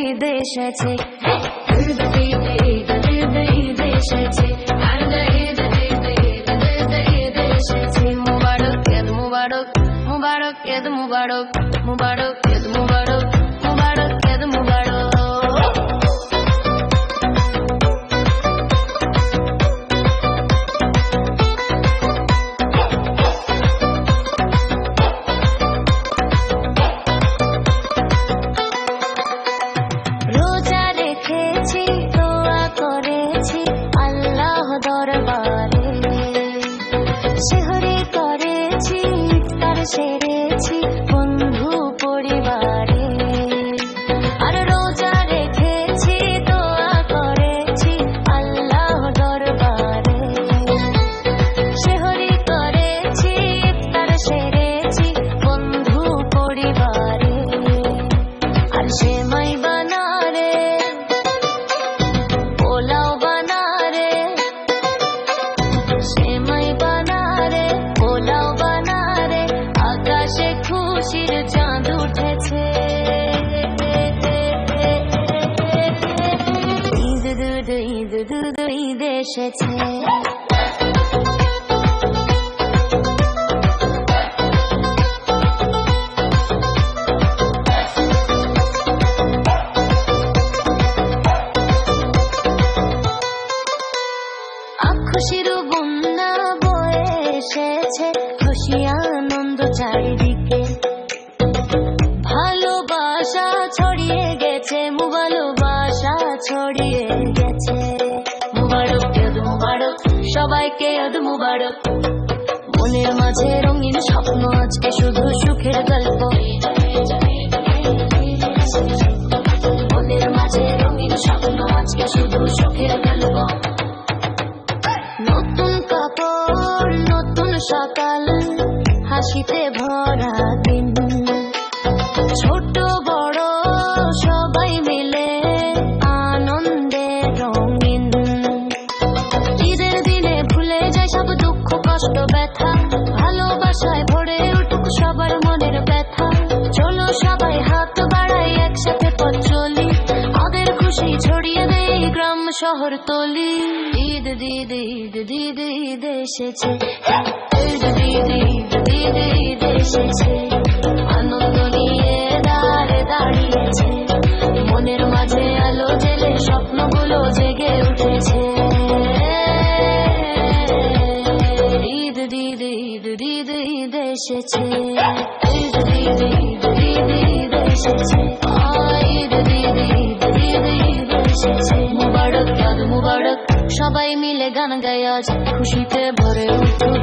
ঈদ এসেছে, ঈদ ঈদ ঈদ ঈদ ঈদ এসেছে, ঈদ ঈদ ঈদ ঈদ ঈদ এসেছে। মুবারক ঈদ মুবারক, মুবারক ঈদ মুবারক, মুবারক ঈদ মুবারক, মুবারক ঈদ মুবারক। রোজা রেখেছি, দোয়া করেছি আল্লাহ দরবারে, সেহরি করেছি, ইফতার সেরেছি বন্ধু পরিবারে। আর রোজা রেখেছি, দোয়া করেছি আল্লাহ দরবারে, সেহরি করেছি, ইফতার সেরেছি বন্ধু পরিবারে। আর সেমাই বানা রে, পোলাও বানা রে, সেমাই বানা রে, পোলাও বানা রে, আকাশে খুশির চাঁদ উঠেছে। ঈদ দুধ ঈদ দুধ ঈদ এসেছে। খুশির বন্যা বয়ে এসেছে, খুশি আনন্দ চারিদিকে, ভালোবাসা ছড়িয়ে গেছে, ভালোবাসা ছড়িয়ে গেছে। মুবারক ঈদ মুবারক, সবাইকে ঈদ মুবারক। মনের মাঝে রঙিন স্বপ্ন, আজকে শুধু সুখের গল্প। মনের মাঝে রঙিন স্বপ্ন, আজকে শুধু সুখের গল্প। নতুন কাপড়, নতুন সকাল, হাসিতে ভরা দিন, ছোট বড় সবাই মিলে আনন্দে রঙিন। ঈদের দিনে ভুলে যায় সব দুঃখ কষ্ট ব্যথা, ভালোবাসায় ভরে উঠুক সবার মনের ব্যথা। চলো সবাই হাত বাড়াই, একসাথে পথ চলি, ওদের খুশি ছড়িয়ে দেই গ্রাম শহর তলি। ঈদ ঈদ ঈদ ঈদ ঈদ এসেছে, ঈদ ঈদ ঈদ ঈদ ঈদ এসেছে। আনন্দ নিয়ে দাঁড়ে দাঁড়িয়েছে, মনের মাঝে আলো জেলে স্বপ্নগুলো জেগে উঠেছে। ঈদ ঈদ ঈদ ঈদ ঈদ এসেছে, ঈদ ঈদ ঈদ ঈদ ঈদ এসেছে, ঈদ ঈদ ঈদ ঈদ ঈদ এসেছে। মুবারক ঈদ মুবারক, সবাই মিলে গান গাই আজ, খুশিতে ভরে উঠুক